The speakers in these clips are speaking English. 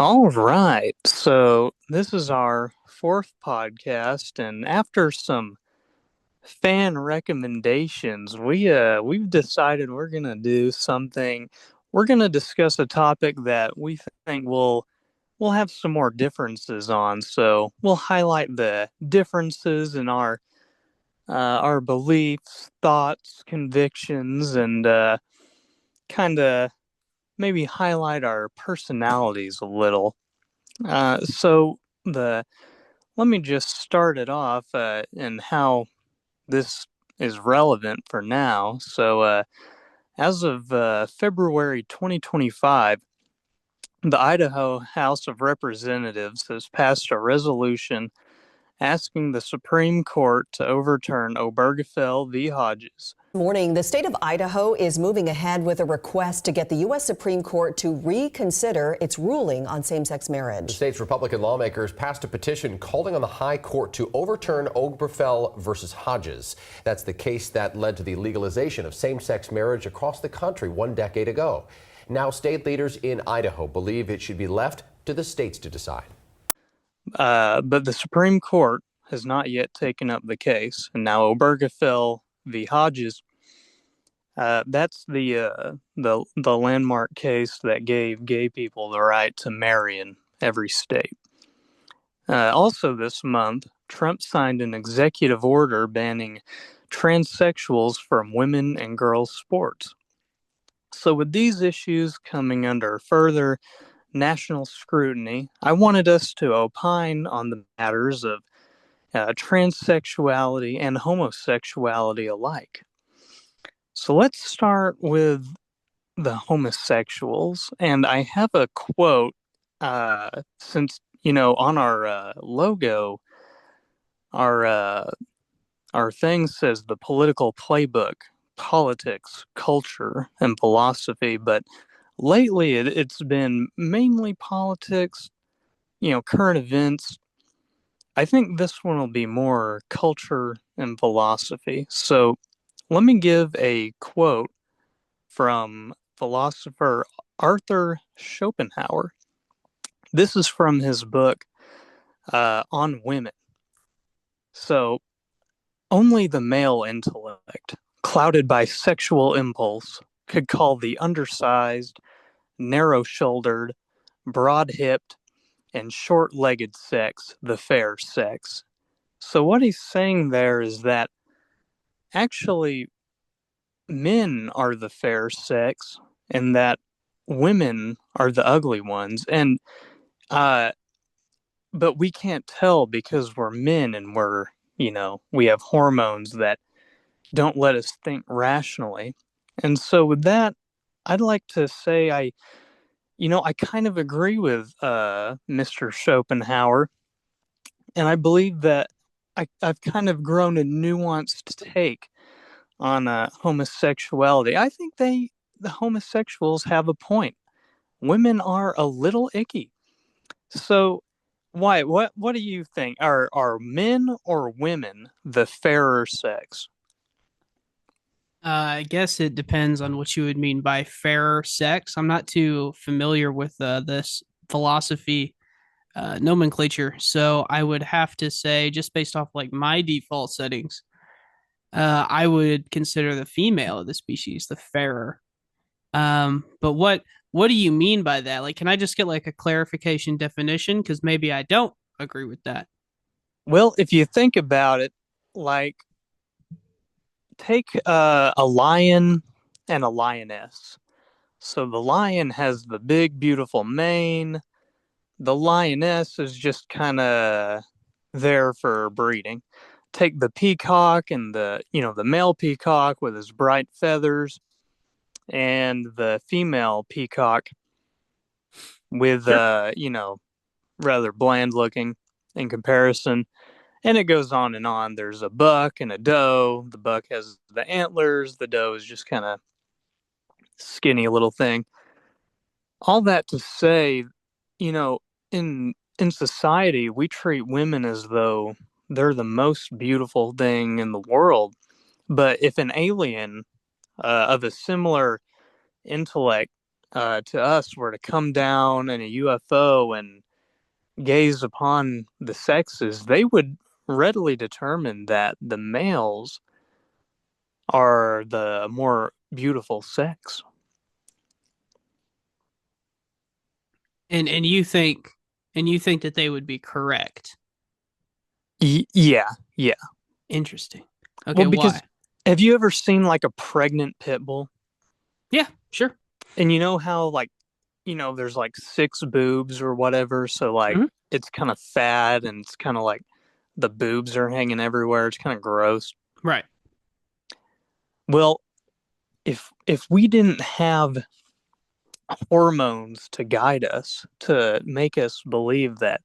All right. So this is our fourth podcast, and after some fan recommendations, we've decided we're gonna do something. We're gonna discuss a topic that we think we'll have some more differences on. So we'll highlight the differences in our beliefs, thoughts, convictions, and kind of maybe highlight our personalities a little. So the let me just start it off in how this is relevant for now. So as of February 2025, the Idaho House of Representatives has passed a resolution asking the Supreme Court to overturn Obergefell v. Hodges. Morning, the state of Idaho is moving ahead with a request to get the U.S. Supreme Court to reconsider its ruling on same-sex marriage. The state's Republican lawmakers passed a petition calling on the high court to overturn Obergefell versus Hodges. That's the case that led to the legalization of same-sex marriage across the country 1 decade ago. Now, state leaders in Idaho believe it should be left to the states to decide. But the Supreme Court has not yet taken up the case, and now Obergefell v. Hodges. That's the landmark case that gave gay people the right to marry in every state. Also, this month, Trump signed an executive order banning transsexuals from women and girls sports. So, with these issues coming under further national scrutiny, I wanted us to opine on the matters of transsexuality and homosexuality alike. So let's start with the homosexuals. And I have a quote, since, on our logo, our, uh, our thing says the political playbook, politics, culture, and philosophy. But lately it's been mainly politics, current events. I think this one will be more culture and philosophy. So let me give a quote from philosopher Arthur Schopenhauer. This is from his book on women. So, only the male intellect, clouded by sexual impulse, could call the undersized, narrow shouldered, broad hipped, and short legged sex the fair sex. So, what he's saying there is that actually men are the fair sex and that women are the ugly ones. And uh but we can't tell because we're men and we have hormones that don't let us think rationally. And so with that, I'd like to say I kind of agree with Mr. Schopenhauer, and I believe that I've kind of grown a nuanced take on homosexuality. I think the homosexuals have a point. Women are a little icky. So why what do you think? Are men or women the fairer sex? I guess it depends on what you would mean by fairer sex. I'm not too familiar with this philosophy nomenclature, so I would have to say, just based off like my default settings, I would consider the female of the species the fairer. But what do you mean by that? Like, can I just get like a clarification definition? Because maybe I don't agree with that. Well, if you think about it, like take a lion and a lioness. So the lion has the big, beautiful mane. The lioness is just kind of there for breeding. Take the peacock and the male peacock with his bright feathers, and the female peacock with, rather bland looking in comparison. And it goes on and on. There's a buck and a doe. The buck has the antlers. The doe is just kind of skinny little thing. All that to say, you know, in society, we treat women as though they're the most beautiful thing in the world. But if an alien of a similar intellect to us were to come down in a UFO and gaze upon the sexes, they would readily determine that the males are the more beautiful sex. And you think that they would be correct. Yeah, yeah. Interesting. Okay, Well, because why? have you ever seen like a pregnant pit bull? Yeah, sure. And you know how like there's like six boobs or whatever, so like Hmm. it's kind of fat and it's kind of like the boobs are hanging everywhere. It's kind of gross. Right. Well, if we didn't have hormones to guide us to make us believe that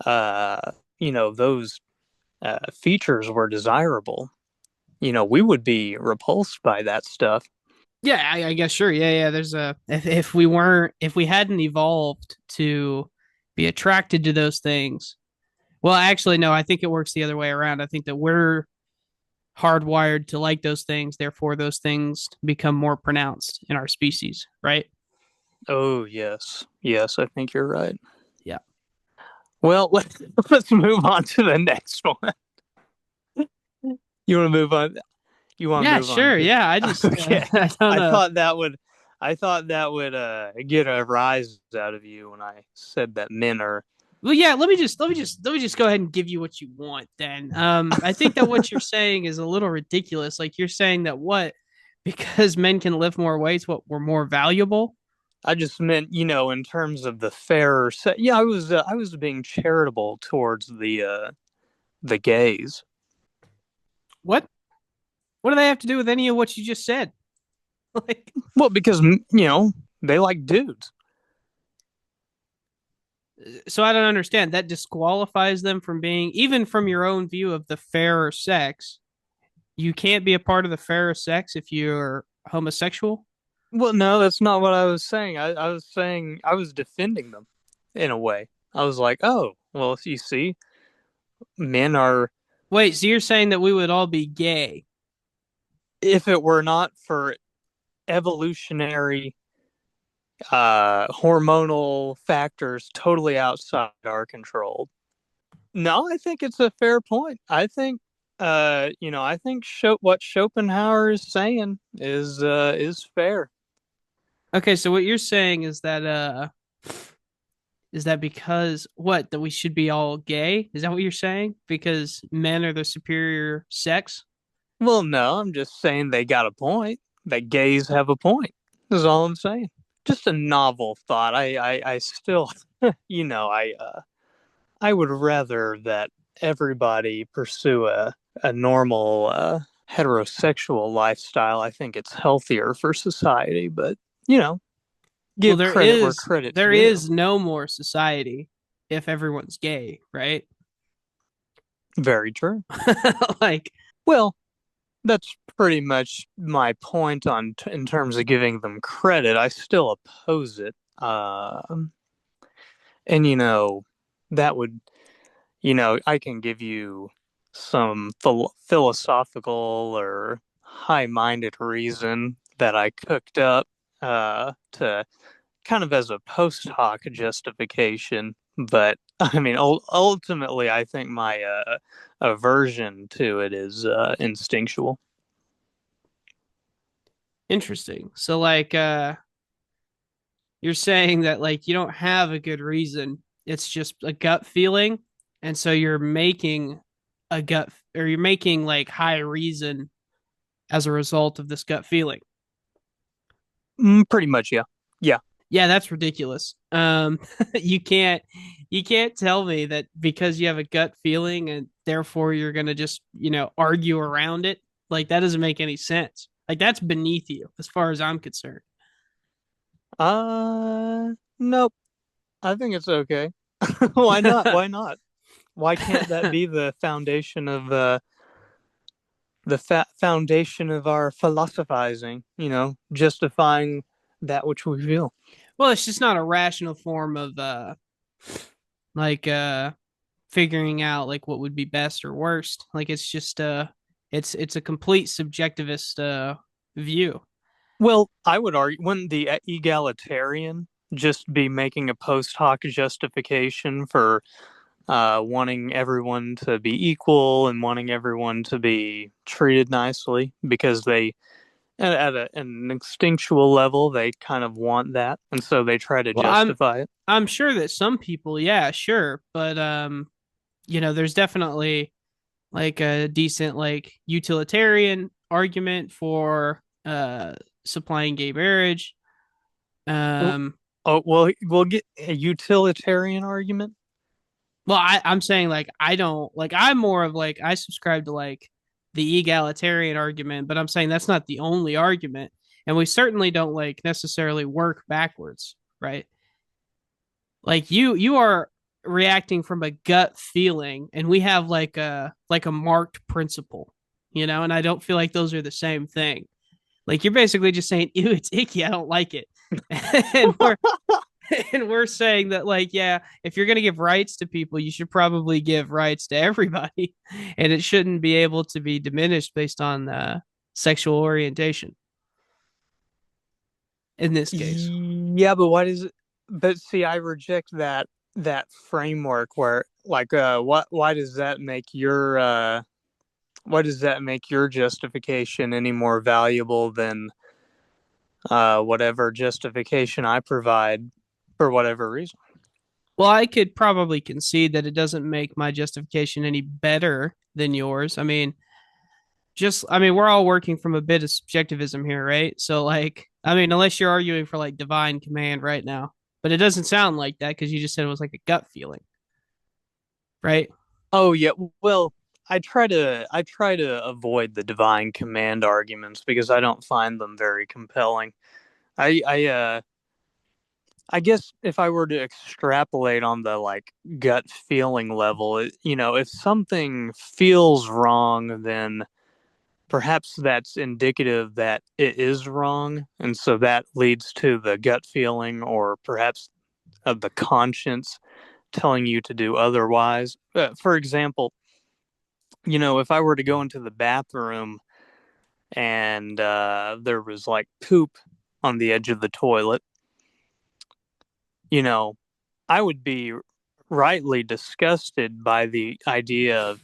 uh those features were desirable, we would be repulsed by that stuff. Yeah, I guess sure. Yeah, yeah. There's a if we hadn't evolved to be attracted to those things. Well, actually, no. I think it works the other way around. I think that we're hardwired to like those things. Therefore, those things become more pronounced in our species. Right? Oh yes, yes, I think you're right. Yeah. Well, let's move on to the next one. You want to move on? You want to Yeah, move on sure. to? Yeah. I just Okay. I don't I know. thought that would, I thought that would get a rise out of you when I said that men are. Well, yeah. Let me just go ahead and give you what you want. Then, I think that what you're saying is a little ridiculous. Like you're saying that what because men can lift more weights, what we're more valuable. I just meant, in terms of the fairer. Yeah, I was being charitable towards the gays. What? What do they have to do with any of what you just said? Like, Well, because they like dudes. so I don't understand. That disqualifies them from being, even from your own view of the fairer sex. You can't be a part of the fairer sex if you're homosexual. Well, no, that's not what I was saying. I was saying I was defending them in a way. I was like, oh, well, if you see, men are, Wait, so you're saying that we would all be gay? if it were not for evolutionary hormonal factors totally outside our control. No, I think it's a fair point. I think what Schopenhauer is saying is fair. Okay, so what you're saying is that because what that we should be all gay? Is that what you're saying? Because men are the superior sex? Well, no, I'm just saying they got a point. That gays have a point. Is all I'm saying. Just a novel thought. I still, I would rather that everybody pursue a normal heterosexual lifestyle. I think it's healthier for society, but you know, Well, give credit where credit's there due. is no more society if everyone's gay, right? Very true. Like, Well, that's pretty much my point in terms of giving them credit. I still oppose it. And that would, I can give you some philosophical or high-minded reason that I cooked up to kind of as a post hoc justification. But I mean, ultimately, I think my aversion to it is instinctual. interesting. So like you're saying that like you don't have a good reason. It's just a gut feeling. And so you're making a gut or you're making like high reason as a result of this gut feeling. Pretty much, yeah. Yeah. Yeah, that's ridiculous. You can't tell me that because you have a gut feeling and therefore you're gonna just argue around it. Like that doesn't make any sense. Like that's beneath you, as far as I'm concerned. Nope. I think it's okay. Why not? Why not? Why can't that be the foundation of foundation of our philosophizing? Justifying that which we feel. Well, it's just not a rational form of like figuring out like what would be best or worst. Like it's just it's a complete subjectivist view. Well, I would argue, wouldn't the egalitarian just be making a post hoc justification for wanting everyone to be equal and wanting everyone to be treated nicely because they, an instinctual level, they kind of want that, and so they try to Well, I'm justify it. I'm sure that some people, yeah, sure, but there's definitely like a decent like utilitarian argument for supplying gay marriage. W- Um, Oh, well, we'll get a utilitarian argument. well, I'm saying like I don't like I'm more of like I subscribe to like the egalitarian argument, but I'm saying that's not the only argument, and we certainly don't like necessarily work backwards, right? Like you are reacting from a gut feeling, and we have like a marked principle, and I don't feel like those are the same thing. Like you're basically just saying, "Ew, it's icky. I don't like it," and we're saying that like, yeah, if you're gonna give rights to people, you should probably give rights to everybody, and it shouldn't be able to be diminished based on sexual orientation in this case. Yeah, but why does it? But see, I reject that framework where, like, what? Why does that make your why does that make your justification any more valuable than whatever justification I provide for whatever reason? Well, I could probably concede that it doesn't make my justification any better than yours. We're all working from a bit of subjectivism here, right? So, like, unless you're arguing for like divine command right now, but it doesn't sound like that because you just said it was like a gut feeling, right? Oh yeah, well, I try to avoid the divine command arguments because I don't find them very compelling. I guess if I were to extrapolate on the like gut feeling level, if something feels wrong, then perhaps that's indicative that it is wrong, and so that leads to the gut feeling, or perhaps of the conscience telling you to do otherwise. For example, if I were to go into the bathroom and there was like poop on the edge of the toilet, you know, I would be rightly disgusted by the idea of,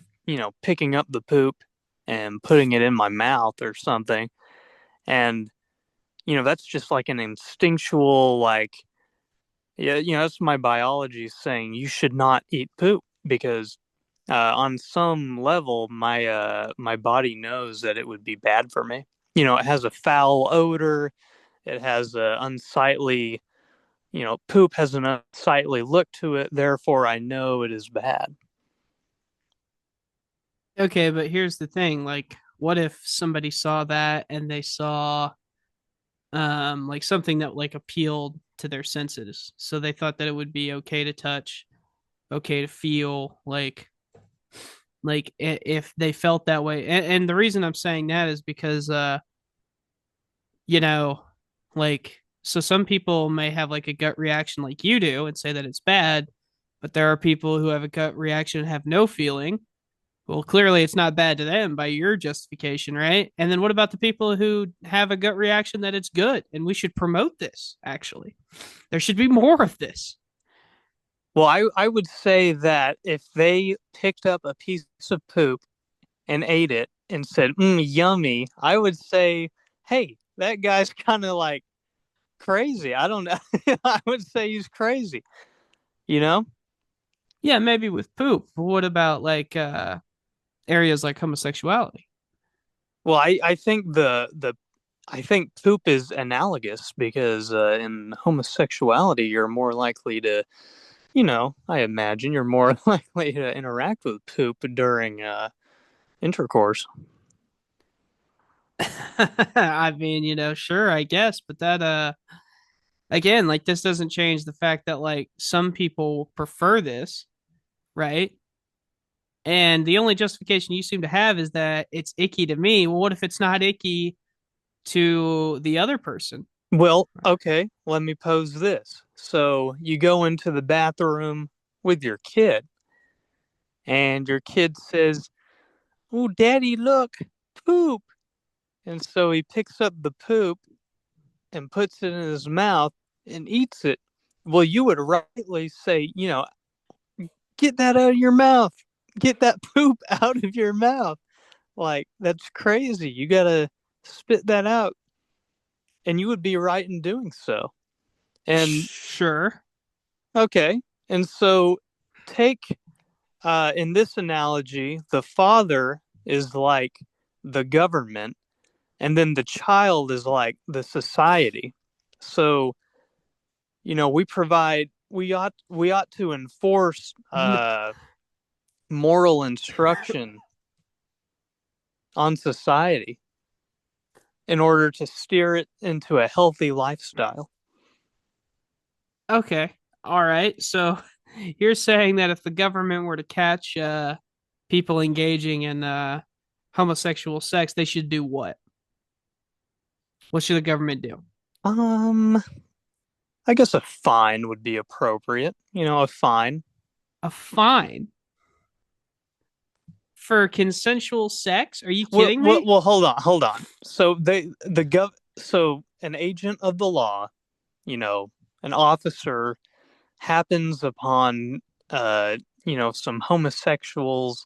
picking up the poop and putting it in my mouth or something. And, that's just like an instinctual, like, yeah, that's my biology saying you should not eat poop because on some level, my body knows that it would be bad for me. It has a foul odor. It has a unsightly, poop has an unsightly look to it. Therefore, I know it is bad. Okay, but here's the thing: like, what if somebody saw that and they saw like something that like appealed to their senses, so they thought that it would be okay to touch, okay to feel, like if they felt that way, and the reason I'm saying that is because you know like so some people may have like a gut reaction like you do and say that it's bad, but there are people who have a gut reaction and have no feeling. Well, clearly it's not bad to them by your justification, right? And then what about the people who have a gut reaction that it's good and we should promote this? Actually, there should be more of this. Well, I would say that if they picked up a piece of poop and ate it and said, yummy, I would say, hey, that guy's kind of like crazy. I don't know. I would say he's crazy, you know? Yeah, maybe with poop, but what about like areas like homosexuality? Well, I think I think poop is analogous because in homosexuality, you're more likely to, I imagine you're more likely to interact with poop during intercourse. Sure, I guess, but that again, like this doesn't change the fact that like some people prefer this, right? And the only justification you seem to have is that it's icky to me. Well, what if it's not icky to the other person? Well, okay, let me pose this. So you go into the bathroom with your kid, and your kid says, "Oh, Daddy, look, poop." And so he picks up the poop and puts it in his mouth and eats it, well, you would rightly say, get that out of your mouth. Get that poop out of your mouth. Like, that's crazy. You got to spit that out. And you would be right in doing so. And Sure. okay. And so take, in this analogy, the father is like the government, and then the child is like the society. So, we ought to enforce moral instruction on society in order to steer it into a healthy lifestyle. Okay. All right. So you're saying that if the government were to catch people engaging in homosexual sex, they should do what? What should the government do? Um, I guess a fine would be appropriate. A fine. A fine for consensual sex? Are you Well, kidding well, me? well, hold on. So an agent of the law, you know, an officer happens upon, some homosexuals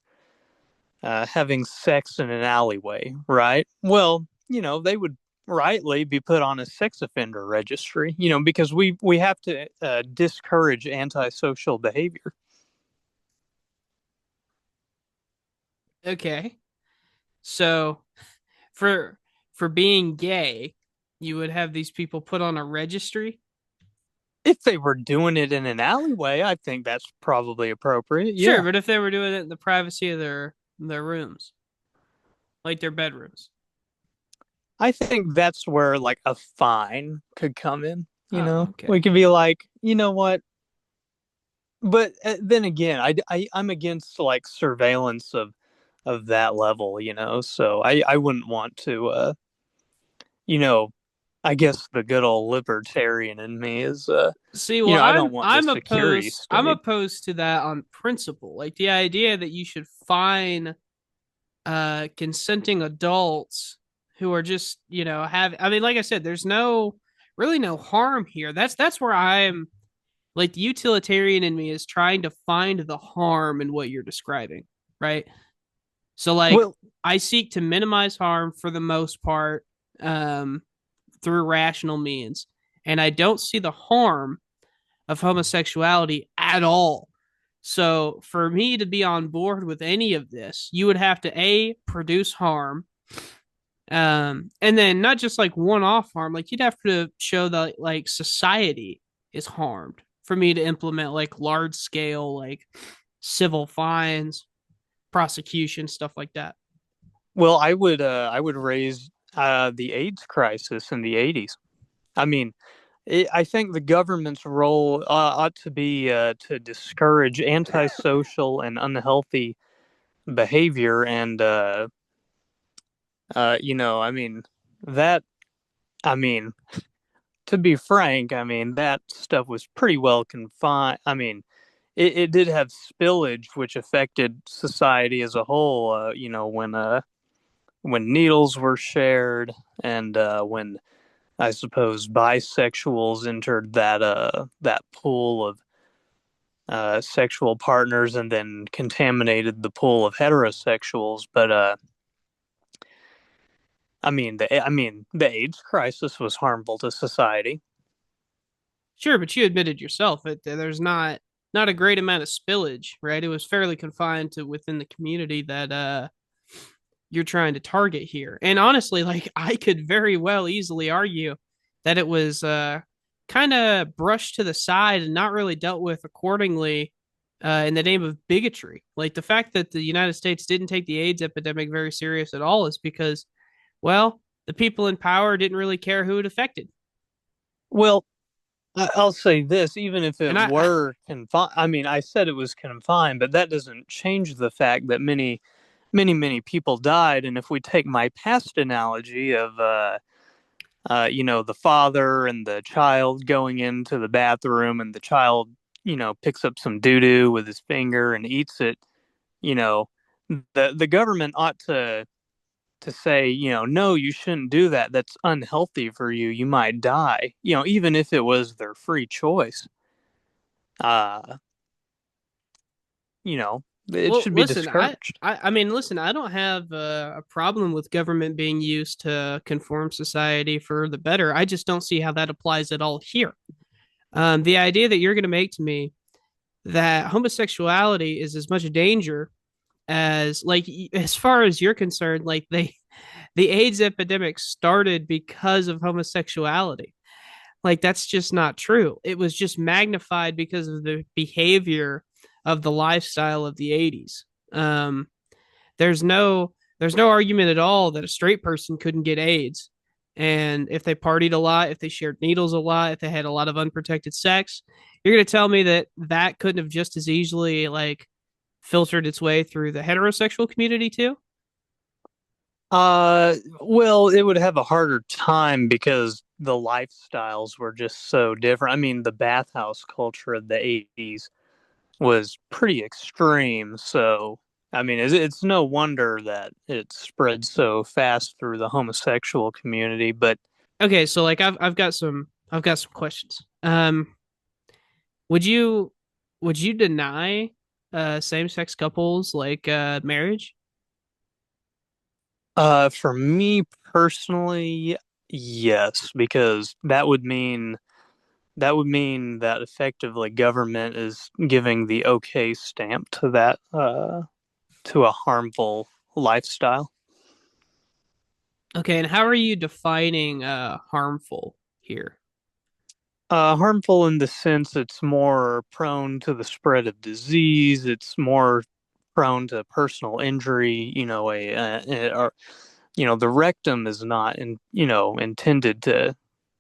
having sex in an alleyway, right? Well, they would rightly be put on a sex offender registry, because we have to discourage antisocial behavior. Okay. So for for being gay, you would have these people put on a registry? If they were doing it in an alleyway, I think that's probably appropriate. Sure, Yeah. but if they were doing it in the privacy of their rooms, like their bedrooms. I think that's where like a fine could come in. Oh, We okay. could be like, you know what? But then again, I'm against like surveillance of that level. So I wouldn't want to. You know, I guess the good old libertarian in me is, See, well, I don't want the security I'm state. opposed to that on principle. Like the idea that you should fine consenting adults who are just, have I mean, like I said, there's no really no harm here. That's where I'm like the utilitarian in me is trying to find the harm in what you're describing, right? So like Well, I seek to minimize harm for the most part um through rational means. And I don't see the harm of homosexuality at all. So for me to be on board with any of this, you would have to A, produce harm, and then not just like one-off harm, like you'd have to show that like society is harmed for me to implement like large scale like civil fines, prosecution, stuff like that. well, I would raise the AIDS crisis in the '80s. I mean, I think the government's role ought to be to discourage antisocial and unhealthy behavior, and I mean that. I mean, to be frank, I mean that stuff was pretty well confined. I mean, it did have spillage, which affected society as a whole. When needles were shared, and when I suppose bisexuals entered that pool of sexual partners and then contaminated the pool of heterosexuals. But the AIDS crisis was harmful to society. Sure, but you admitted yourself that there's not a great amount of spillage, right? It was fairly confined to within the community that you're trying to target here. And honestly, like I could very well easily argue that it was kind of brushed to the side and not really dealt with accordingly in the name of bigotry. Like the fact that the United States didn't take the AIDS epidemic very serious at all is because, well, the people in power didn't really care who it affected. Well, I'll say this: even if And it I were confined, I mean, I said it was confined, but that doesn't change the fact that many, many, many people died. And if we take my past analogy of the father and the child going into the bathroom, and the child, picks up some doo doo with his finger and eats it. You know, the government ought to to say, no, you shouldn't do that. That's unhealthy for you. You might die. Even if it was their free choice. Uh, it Well, should be listen, discouraged. I mean, listen, I don't have a problem with government being used to conform society for the better. I just don't see how that applies at all here. The idea that you're going to make to me that homosexuality is as much a danger as, like, as far as you're concerned, like the AIDS epidemic started because of homosexuality. Like, that's just not true. It was just magnified because of the behavior of the lifestyle of the 80s. Um, there's no there's no argument at all that a straight person couldn't get AIDS. And if they partied a lot, if they shared needles a lot, if they had a lot of unprotected sex, you're going to tell me that that couldn't have just as easily like filtered its way through the heterosexual community too? Well, it would have a harder time because the lifestyles were just so different. I mean, the bathhouse culture of the 80s was pretty extreme. So, I mean, it's no wonder that it spread so fast through the homosexual community. But Okay, so like I've got some questions. Would you would you deny same sex couples like marriage? for me personally, yes, because that would mean that effectively government is giving the okay stamp to that to a harmful lifestyle. Okay, and how are you defining harmful here? Harmful in the sense it's more prone to the spread of disease. It's more prone to personal injury. Or the rectum is not intended to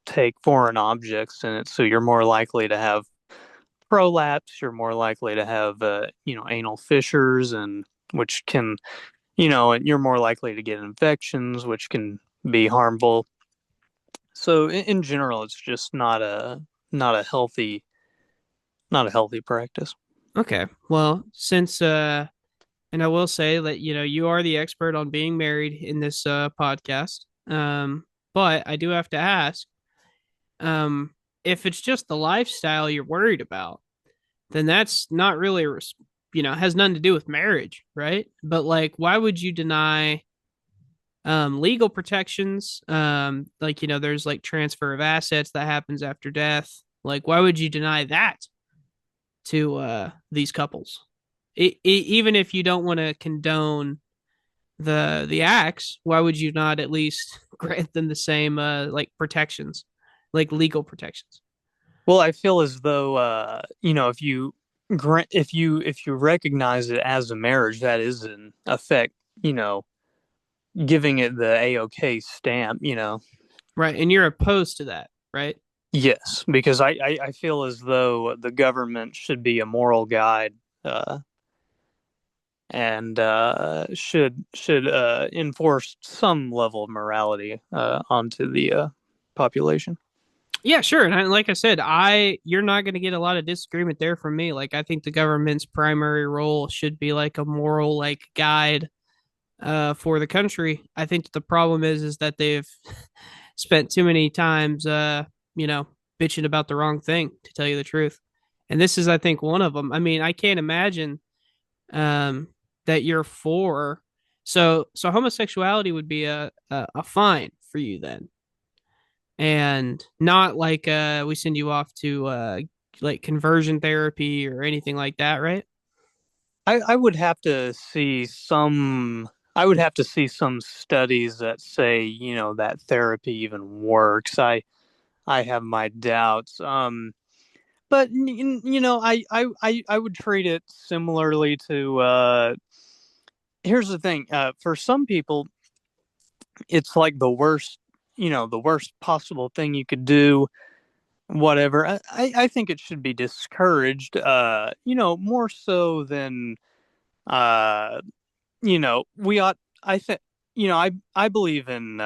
take foreign objects in it, so you're more likely to have prolapse. You're more likely to have anal fissures, and which can and you're more likely to get infections, which can be harmful. So in general, it's just not a healthy not a healthy practice. Okay, well, since and I will say that you are the expert on being married in this podcast. But I do have to ask, um, if it's just the lifestyle you're worried about, then that's not really has nothing to do with marriage, right? But like, why would you deny legal protections? Like there's like transfer of assets that happens after death. Like, why would you deny that to these couples? Even if you don't want to condone the acts, why would you not at least grant them the same like protections, like legal protections? Well, I feel as though if you recognize it as a marriage, that is in effect, giving it the A-OK stamp. Right, and you're opposed to that, right? Yes, because I feel as though the government should be a moral guide, uh, and should enforce some level of morality onto the population. Yeah, sure. And like I said, I you're not going to get a lot of disagreement there from me. Like I think the government's primary role should be like a moral like guide for the country. I think that the problem is that they've spent too many times you know, bitching about the wrong thing, to tell you the truth. And this is I think one of them. I mean, I can't imagine um that you're for so homosexuality would be a fine for you then, and not like we send you off to like conversion therapy or anything like that, right? I would have to see some. I would have to see some studies that say, that therapy even works. I have my doubts. But I would treat it similarly to. Here's the thing. For some people, it's like the worst possible thing you could do. Whatever. I think it should be discouraged. More so than uh we ought. I think I believe in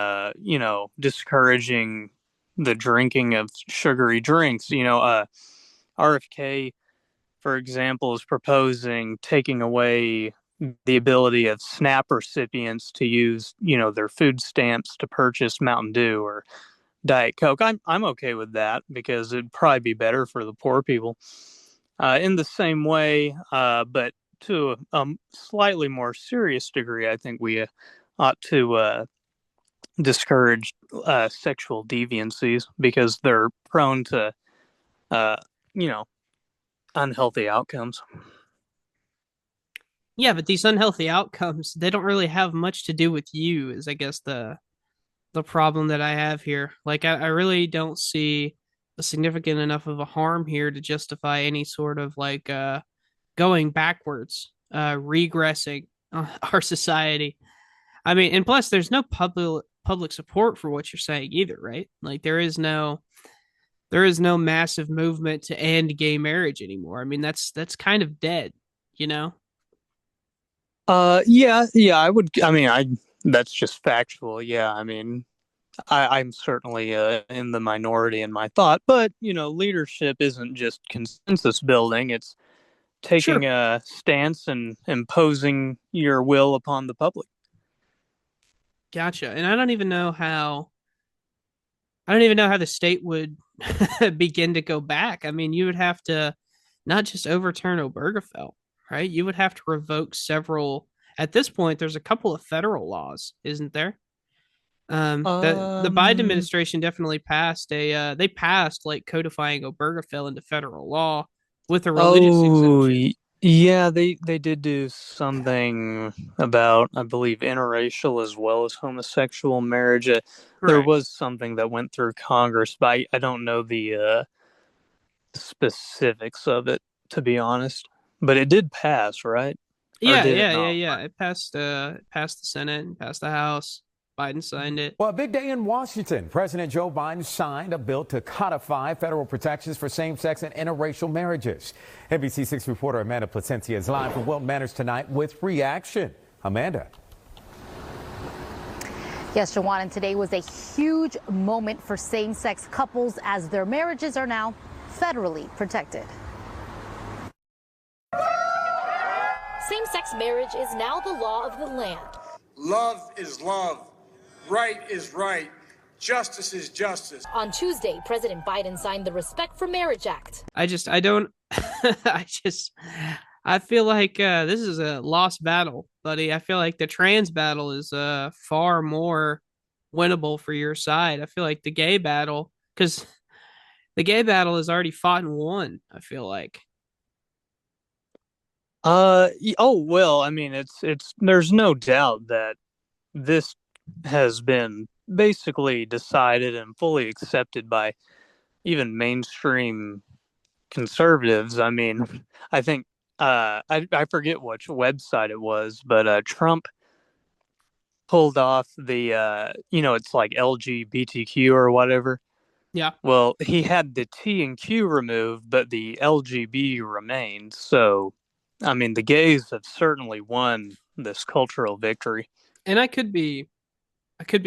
discouraging the drinking of sugary drinks. RFK, for example, is proposing taking away the ability of SNAP recipients to use, their food stamps to purchase Mountain Dew or Diet Coke. I'm okay with that because it'd probably be better for the poor people. In the same way, but to a slightly more serious degree, I think we ought to discourage sexual deviancies because they're prone to, uh, you know, unhealthy outcomes. Yeah, but these unhealthy outcomes, they don't really have much to do with you, is I guess the problem that I have here. Like I really don't see a significant enough of a harm here to justify any sort of like going backwards, regressing our society. I mean, and plus there's no public support for what you're saying either, right? Like there is no massive movement to end gay marriage anymore. I mean, that's kind of dead, you know? Yeah, I would. I mean, that's just factual. Yeah, I mean, I'm certainly in the minority in my thought, but leadership isn't just consensus building. It's taking Sure. a stance and imposing your will upon the public. Gotcha. And I don't even know how the state would begin to go back. I mean, you would have to not just overturn Obergefell, right? You would have to revoke several. At this point, there's a couple of federal laws, isn't there? The Biden Um. administration definitely passed they passed like codifying Obergefell into federal law with a religious Oh, exemption. yeah. They did do something about, I believe, interracial as well as homosexual marriage. There Correct. was something that went through Congress, but I don't know the specifics of it, to be honest. But it did pass, right? Or Yeah, did it yeah, yeah, not? yeah. It passed the Senate and passed the House. Biden signed it. Well, a big day in Washington. President Joe Biden signed a bill to codify federal protections for same-sex and interracial marriages. NBC6 reporter Amanda Placencia is live from Well Matters tonight with reaction. Amanda. Yes, Jawan, and today was a huge moment for same-sex couples as their marriages are now federally protected. Same-sex marriage is now the law of the land. Love is love. Right is right. Justice is justice. On Tuesday, President Biden signed the Respect for Marriage Act. I don't, I feel like this is a lost battle, buddy. I feel like the trans battle is far more winnable for your side. I feel like because the gay battle is already fought and won, I feel like. Oh well, I mean, it's there's no doubt that this has been basically decided and fully accepted by even mainstream conservatives. I mean, I think I forget which website it was, but Trump pulled off the it's like LGBTQ or whatever. Yeah. Well, he had the T and Q removed, but the LGB remained. So, I mean, the gays have certainly won this cultural victory. And I could be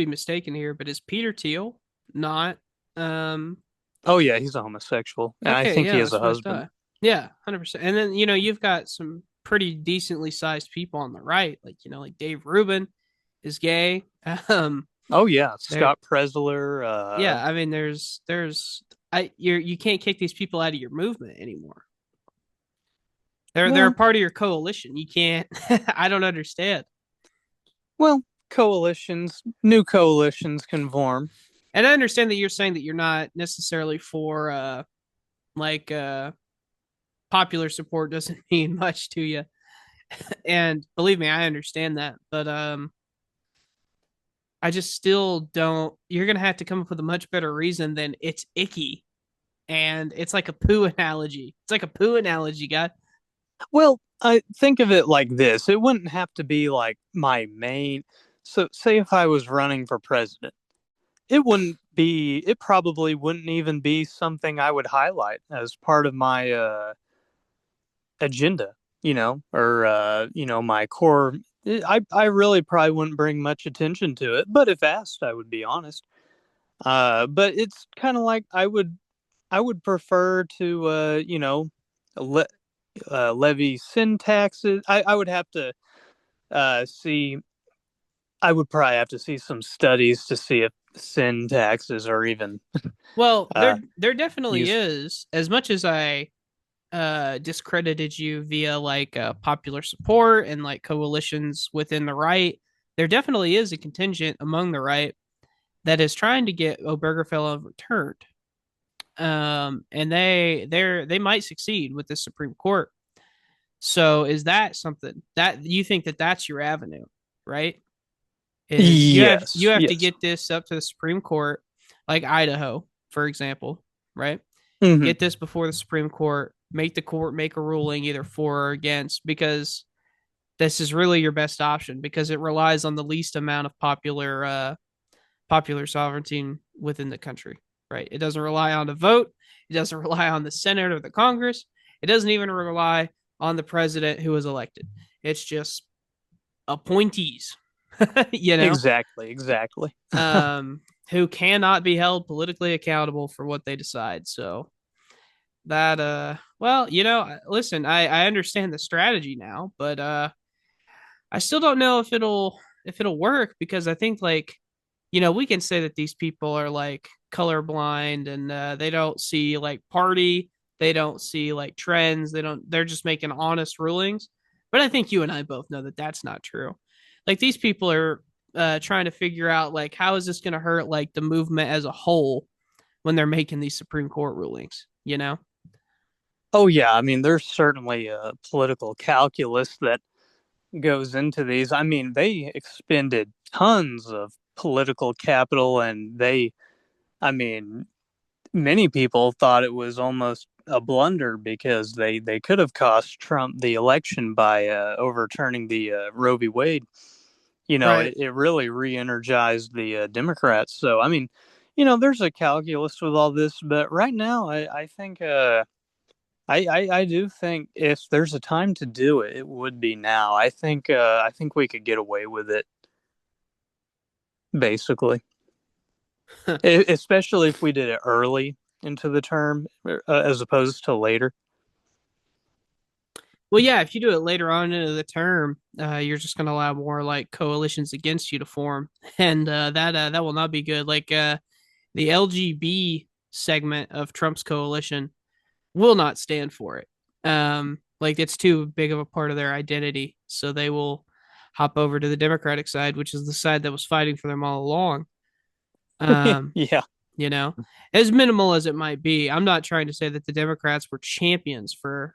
mistaken here, but is Peter Thiel not Oh yeah, he's a homosexual, and I okay, think he yeah, has a that's what I husband. thought. Yeah, 100%. And then, you've got some pretty decently sized people on the right, like Dave Rubin is gay. Oh yeah, There Scott Presler. yeah, I mean you can't kick these people out of your movement anymore. They're a Well, part of your coalition. You can't I don't understand. well, new coalitions can form. And I understand that you're saying that you're not necessarily for like popular support doesn't mean much to you. And believe me, I understand that. But I just still don't. You're gonna have to come up with a much better reason than it's icky, and it's like a poo analogy. It's like a poo analogy, guy. Well, I think of it like this: it wouldn't have to be like my main. So, say if I was running for president, it wouldn't be. It probably wouldn't even be something I would highlight as part of my agenda. Or my core. I really probably wouldn't bring much attention to it, but if asked, I would be honest. But it's kind of like I would prefer to le- levy sin taxes. I would have to See, I would probably have to see some studies to see if sin taxes are even Well, uh, there definitely used. is. As much as I discredited you via like popular support and like coalitions within the right, there definitely is a contingent among the right that is trying to get Obergefell overturned. And they might succeed with the Supreme Court. So is that something that you think that that's your avenue, right? Is you Yes, have to yes. get this up to the Supreme Court, like Idaho, for example, right? Hmm. Get this before the Supreme Court, make the court make a ruling either for or against, because this is really your best option because it relies on the least amount of popular sovereignty within the country, right? It doesn't rely on the vote. It doesn't rely on the Senate or the Congress. It doesn't even rely on the president who was elected. It's just appointees, you know, Exactly, exactly. um, who cannot be held politically accountable for what they decide. So that, well, listen, I understand the strategy now, but I still don't know if it'll work because I think like we can say that these people are like colorblind and they don't see like party, they don't see like trends, they're just making honest rulings. But I think you and I both know that that's not true. Like these people are trying to figure out like how is this going to hurt like the movement as a whole when they're making these Supreme Court rulings, you know? Oh yeah, I mean, there's certainly a political calculus that goes into these. I mean, they expended tons of political capital, and I mean, many people thought it was almost a blunder because they could have cost Trump the election by overturning the Roe v. Wade. Right. It really re-energized the Democrats. So, I mean, there's a calculus with all this, but right now, I think, I do think if there's a time to do it, it would be now. I think we could get away with it, basically, especially if we did it early into the term as opposed to later. Well, yeah, if you do it later on into the term, you're just going to allow more like coalitions against you to form, and that will not be good. Like the LGB segment of Trump's coalition will not stand for it. Like it's too big of a part of their identity, so they will hop over to the Democratic side, which is the side that was fighting for them all along. Um, Yeah. you know, as minimal as it might be, I'm not trying to say that the Democrats were champions for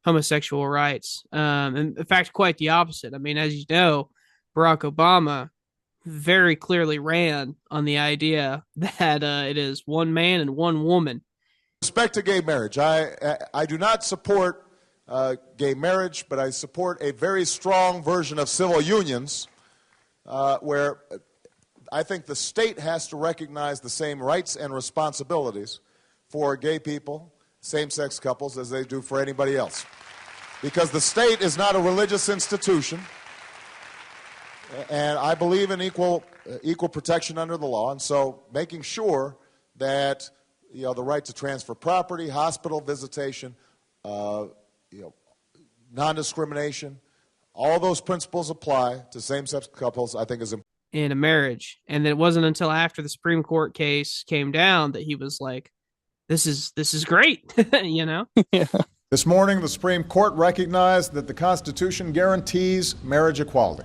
homosexual rights. And in fact, quite the opposite. I mean, as you know, Barack Obama very clearly ran on the idea that it is one man and one woman. Respect to gay marriage. I do not support gay marriage, but I support a very strong version of civil unions where I think the state has to recognize the same rights and responsibilities for gay people, same-sex couples, as they do for anybody else. Because the state is not a religious institution, and I believe in equal protection under the law, and so making sure that the right to transfer property, hospital visitation, non-discrimination, all those principles apply to same-sex couples, I think is important. In a marriage. And it wasn't until after the Supreme Court case came down that he was like, this is great, Yeah. This morning, the Supreme Court recognized that the Constitution guarantees marriage equality.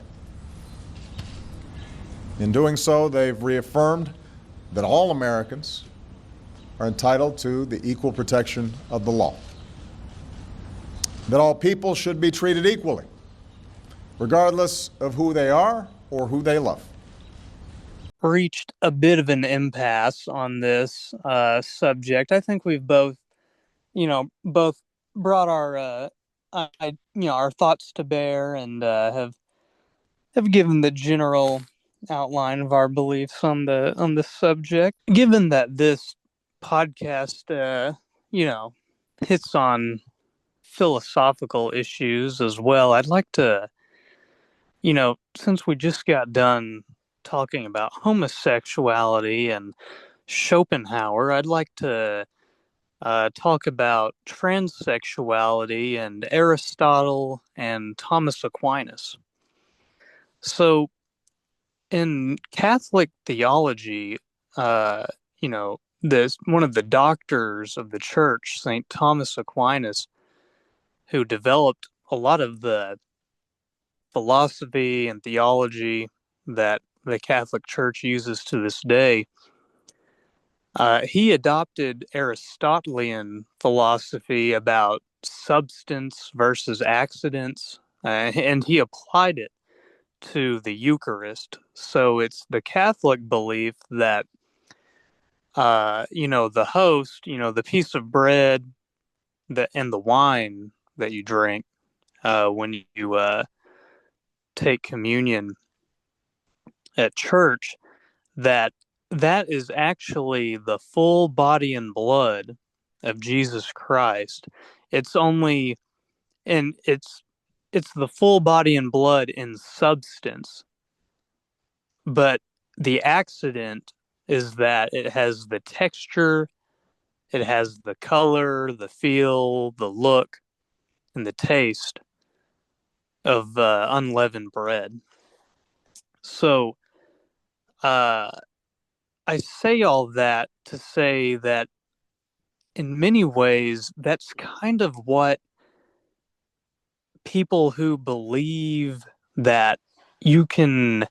In doing so, they've reaffirmed that all Americans are entitled to the equal protection of the law. That all people should be treated equally, regardless of who they are or who they love. Reached a bit of an impasse on this subject. I think we've both brought our thoughts to bear and have given the general outline of our beliefs on the subject. Given that this podcast, hits on philosophical issues as well, I'd like to, since we just got done talking about homosexuality and Schopenhauer, I'd like to talk about transsexuality and Aristotle and Thomas Aquinas. So, in Catholic theology, uh, this one of the doctors of the church, Saint Thomas Aquinas, who developed a lot of the philosophy and theology that the Catholic Church uses to this day. He adopted Aristotelian philosophy about substance versus accidents, and he applied it to the Eucharist. So it's the Catholic belief that, the host, the piece of bread and the wine that you drink when you take communion at church, that that is actually the full body and blood of Jesus Christ. It's only and it's the full body and blood in substance, but the accident is that it has the texture, it has the color, the feel, the look, and the taste of unleavened bread. So, uh, I say all that to say that in many ways, that's kind of what people who believe that you can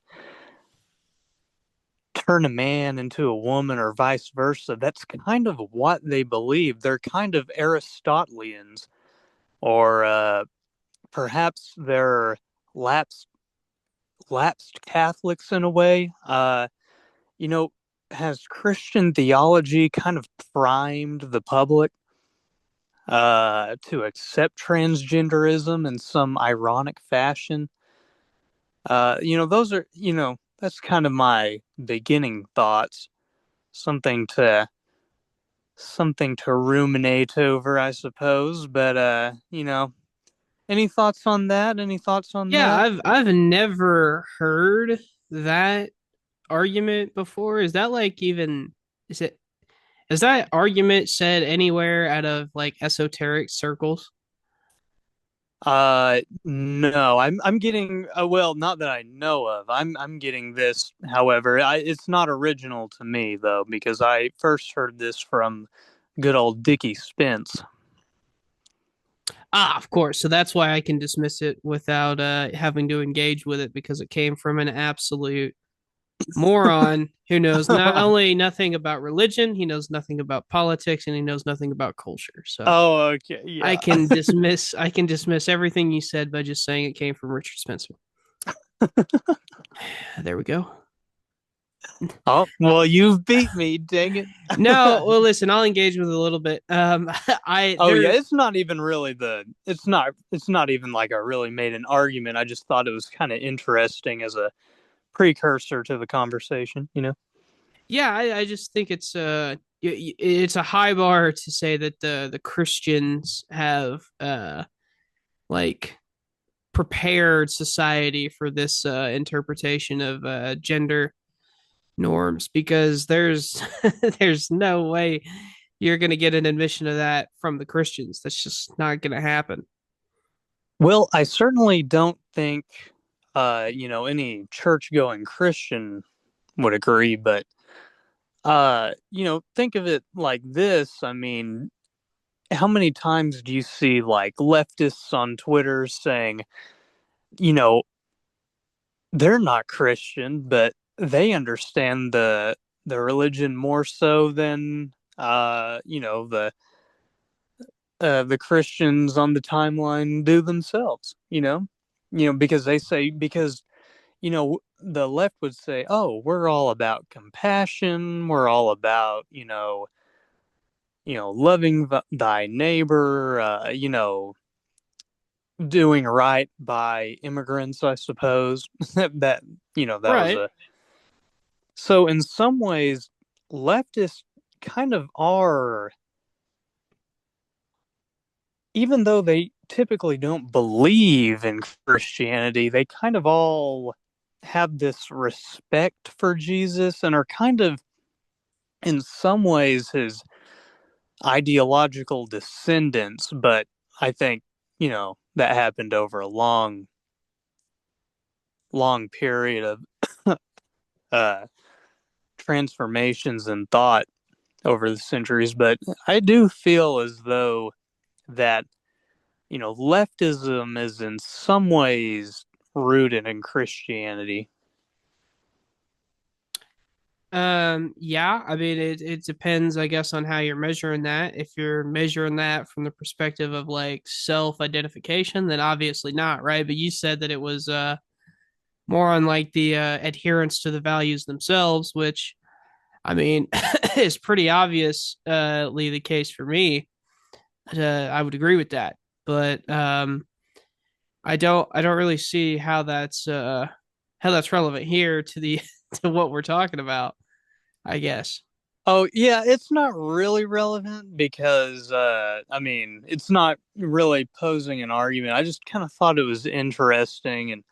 turn a man into a woman or vice versa, that's kind of what they believe. They're kind of Aristotelians, or perhaps they're lapsed lapsed Catholics in a way. You know, has Christian theology kind of primed the public to accept transgenderism in some ironic fashion? Those are, that's kind of my beginning thoughts. Something to something to ruminate over, I suppose. But any thoughts on that? Any thoughts on Yeah, that? I've never heard that argument before. Is that like even is it is that argument said anywhere out of like esoteric circles? No, I'm getting well, not that I know of. I'm getting this, however, it's not original to me though, because I first heard this from good old Dickie Spence. Ah, of course. So that's why I can dismiss it without having to engage with it because it came from an absolute moron who knows not only nothing about religion, he knows nothing about politics, and he knows nothing about culture. So Oh, okay, I yeah. can dismiss everything you said by just saying it came from Richard Spencer. There we go. Oh, well, you've beat me, dang it. No, well, listen, I'll engage with it a little bit. I Oh yeah, there it's not even really it's not even like I really made an argument. I just thought it was kind of interesting as a precursor to the conversation. yeah, I just think it's a high bar to say that the Christians have like prepared society for this interpretation of gender norms because there's there's no way you're going to get an admission of that from the Christians. That's just not going to happen. Well, I certainly don't think any church-going Christian would agree, but think of it like this. I mean, how many times do you see like leftists on Twitter saying, you know, they're not Christian, but they understand the religion more so than the Christians on the timeline do themselves. Because they say because the left would say, oh, we're all about compassion, we're all about loving thy neighbor, doing right by immigrants, I suppose. That was Right. a so in some ways leftists kind of are, even though they typically don't believe in Christianity, they kind of all have this respect for Jesus and are kind of in some ways his ideological descendants, but I think, that happened over a long period of uh, transformations in thought over the centuries. But I do feel as though that, leftism is in some ways rooted in Christianity. Yeah, I mean it depends, I guess, on how you're measuring that. If you're measuring that from the perspective of like self-identification, then obviously not, right? But you said that it was more on like the adherence to the values themselves, which I mean is pretty obviously the case for me. I would agree with that. But I don't really see how that's relevant here to the to what we're talking about, I guess. Oh, yeah, it's not really relevant because, I mean, it's not really posing an argument. I just kind of thought it was interesting. And,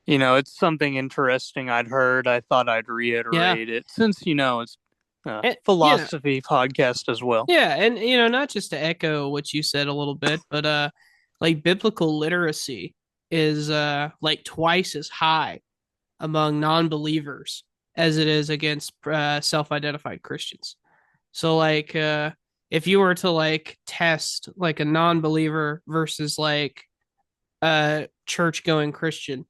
it's something interesting I'd heard. I thought I'd Yeah. reiterate it since, it's a And, philosophy podcast as well. yeah, and not just to echo what you said a little bit, but like biblical literacy is like twice as high among non-believers as it is against self-identified Christians. So like if you were to like test like a non-believer versus like a church-going Christian,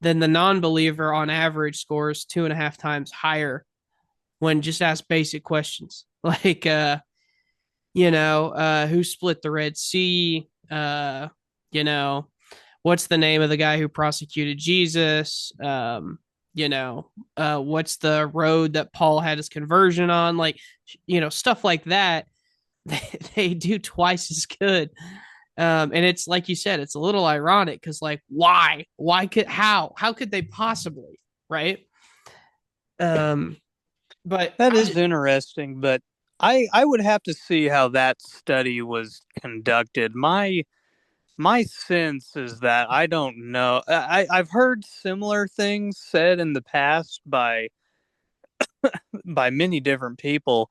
then the non-believer on average scores 2.5 times higher when just asked basic questions like who split the Red Sea? You know, what's the name of the guy who prosecuted Jesus? What's the road that Paul had his conversion on? Like, stuff like that. They do twice as good. And it's like you said, it's a little ironic because, like, why? How could they possibly, right? Um, but That is interesting, but I would have to see how that study was conducted. My sense is that I don't know. I've heard similar things said in the past by many different people,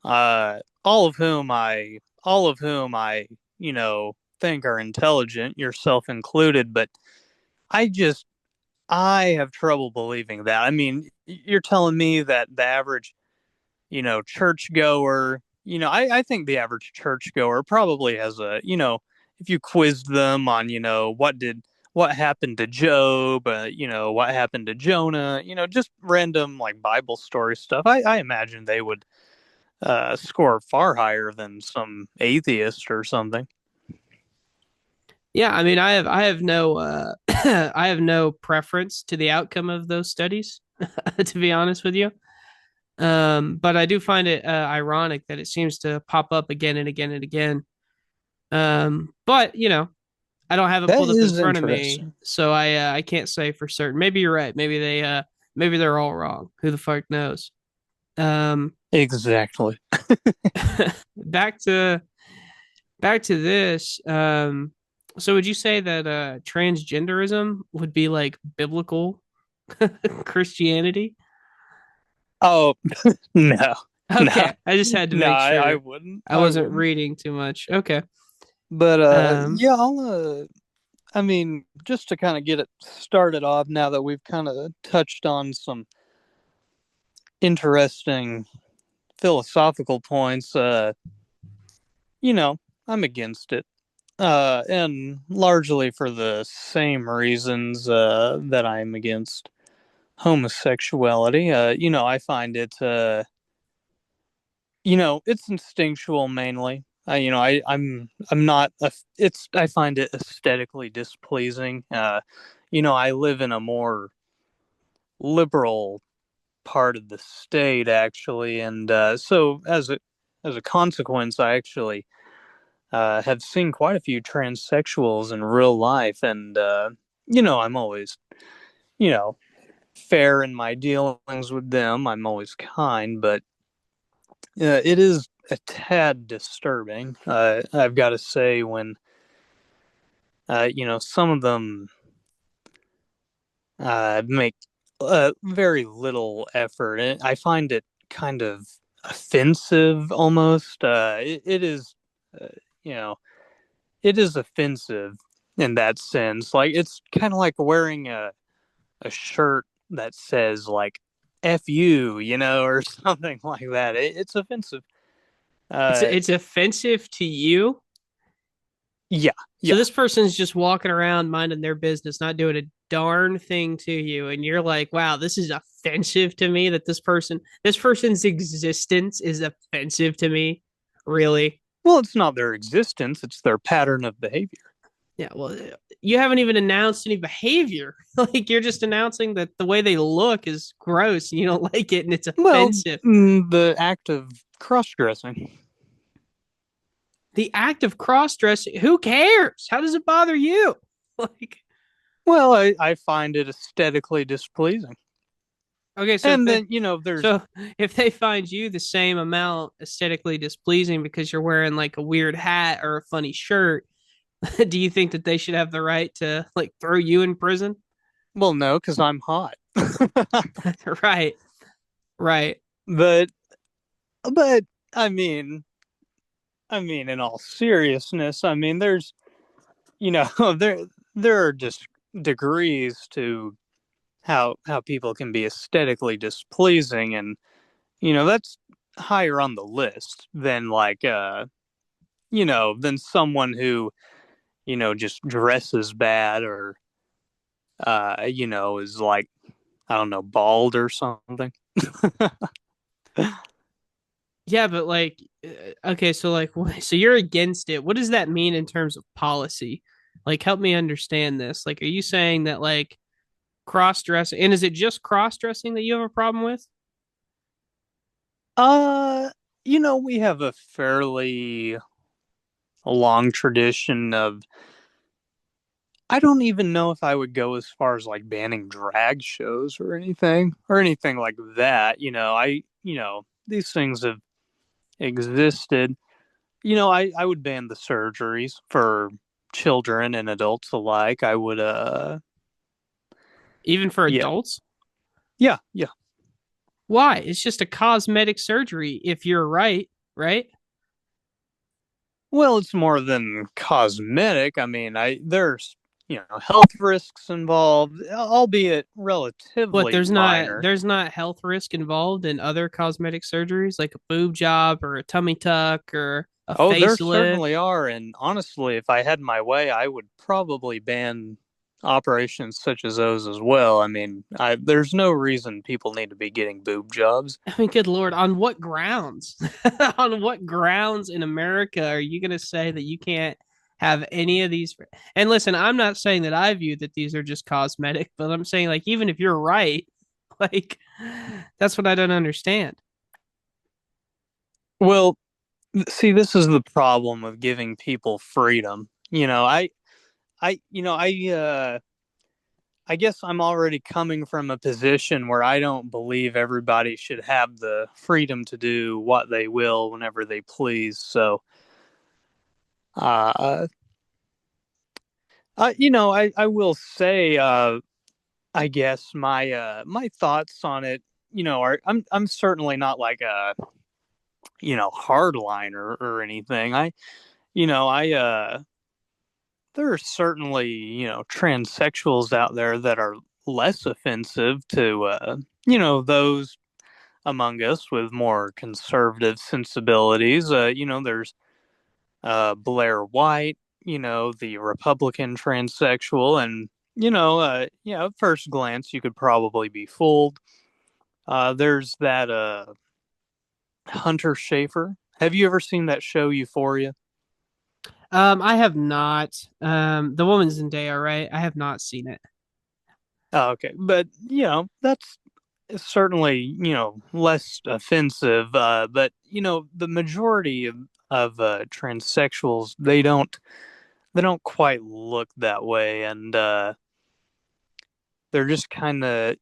all of whom I think are intelligent, yourself included. But I just I have trouble believing that. I mean, you're telling me that the average churchgoer, I think the average churchgoer probably has if you quizzed them on, what happened to Job, what happened to Jonah, just random like Bible story stuff. I imagine they would score far higher than some atheist or something. yeah, I mean, I have no I have no preference to the outcome of those studies, to be honest with you. But I do find it ironic that it seems to pop up again and again and again. But I don't have it That pulled up in is front of me, interesting. so I can't say for certain. Maybe you're right. Maybe they're all wrong. Who the fuck knows? Um, Exactly. back to this. So would you say that transgenderism would be like biblical Christianity? Oh, no, no, Okay, I just had to no, make I sure wouldn't. I I wasn't wouldn't. reading too much. Okay. But Um, yeah, I mean, just to kind of get it started off, now that we've kind of touched on some interesting philosophical points, you know, I'm against it. And largely for the same reasons that I'm against homosexuality. I find it it's instinctual mainly. I'm not it's I find it aesthetically displeasing. I live in a more liberal part of the state actually, and so as a consequence, I actually have seen quite a few transsexuals in real life, and I'm always you know fair in my dealings with them. I'm always kind, but it is a tad disturbing. I've got to say when some of them make very little effort. I find it kind of offensive almost. It is, uh, you know, it is offensive in that sense. Like it's kind of like wearing a shirt that says like "F you," or something like that. It's offensive. It's Uh, it's offensive to you. yeah, So yeah. this person's just walking around minding their business, not doing a darn thing to you, and you're like, "Wow, this is offensive to me that this person's existence is offensive to me." Really? Well, it's not their existence; it's their pattern of behavior. Yeah, well, you haven't even announced any behavior. Like you're just announcing that the way they look is gross and you don't like it and it's Well, offensive. the act of cross-dressing. The act of cross dressing, who cares? How does it bother you? Like, Well, I find it aesthetically displeasing. okay, And then, there's, so if they find you the same amount aesthetically displeasing because you're wearing like a weird hat or a funny shirt, do you think that they should have the right to like throw you in prison? well, no, because I'm hot. Right, right. but, but, I mean, in all seriousness, you know, there are just degrees to how people can be aesthetically displeasing, and that's higher on the list than like than someone who just dresses bad or is like, I don't know, bald or something. Yeah, but like, okay, so like, so you're against it. What does that mean in terms of policy? Like, help me understand this. Like, are you saying that like cross dressing, and is it just cross dressing that you have a problem with? uh we have a fairly long tradition of, I don't even know if I would go as far as like banning drag shows or anything like that. These things have existed. I would ban the surgeries for children and adults alike. I would, Even for yeah, adults? yeah, yeah. Why? It's just a cosmetic surgery if you're right, right? Well, it's more than cosmetic. I mean, there's, health risks involved, albeit What, relatively minor. there's not health risk involved in other cosmetic surgeries like a boob job or a tummy tuck or a Oh, there facelift? certainly are. And honestly, if I had my way, I would probably ban operations such as those as well. I mean, there's no reason people need to be getting boob jobs. I mean, good Lord, on what grounds? On what grounds in America are you going to say that you can't have any of these? And listen, I'm not saying that I view that these are just cosmetic, but I'm saying, like, even if you're right, like, that's what I don't understand. Well, see, this is the problem of giving people freedom. I guess I'm already coming from a position where I don't believe everybody should have the freedom to do what they will whenever they please. So, uh, I will say, I guess my thoughts on it, are, I'm certainly not like a, hardliner or anything. There are certainly, transsexuals out there that are less offensive to, those among us with more conservative sensibilities. There's Blair White, the Republican transsexual, and at first glance you could probably be fooled. There's that Hunter Schafer. Have you ever seen that show Euphoria? I have not. The woman's Zendaya, right? I have not seen it. Oh, okay, but that's certainly less offensive. But the majority of transsexuals, they don't quite look that way, and they're just kind of,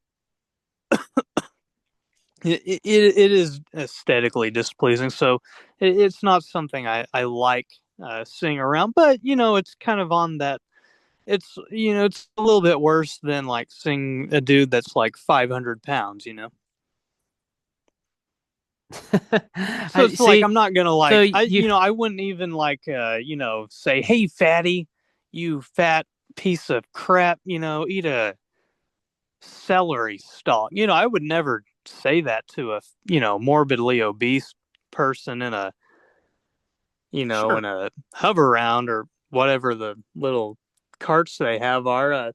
it is aesthetically displeasing. So it's not something I like seeing around. But it's kind of on that. It's a little bit worse than like seeing a dude that's like 500 pounds. So I it's like see. I'm not gonna So like you I wouldn't even like say, "Hey fatty, you fat piece of crap, eat a celery stalk." I would never say that to a, morbidly obese person sure. in a hover round or whatever the little carts they have are.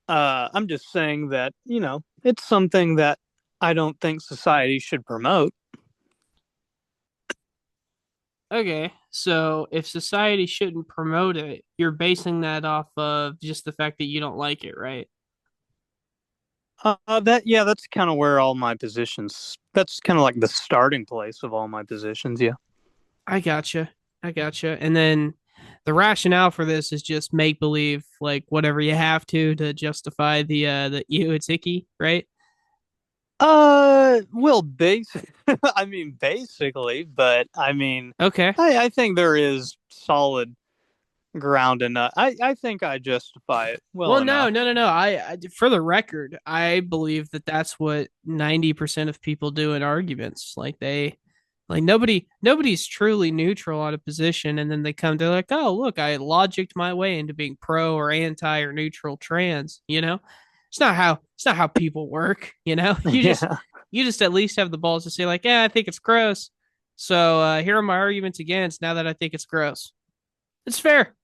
I'm just saying that, it's something that I don't think society should promote. Okay, so if society shouldn't promote it, you're basing that off of just the fact that you don't like it, right? Yeah, that's kind of where all my positions. That's kind of like the starting place of all my positions. Yeah. I gotcha. I gotcha. And then the rationale for this is just make believe, like whatever you have to justify the ew, it's icky, right? Well, I mean, basically, but I mean, Okay. I think there is solid ground enough. I think I justify it well Well, no, enough. no, no, no. For the record, I believe that that's what 90% of people do in arguments. Like nobody's truly neutral on a position, and then they come to like, oh, look, I logicked my way into being pro or anti or neutral trans. It's not how people work. Yeah. You just at least have the balls to say like, yeah, I think it's gross. So here are my arguments against. Now that I think it's gross, it's fair,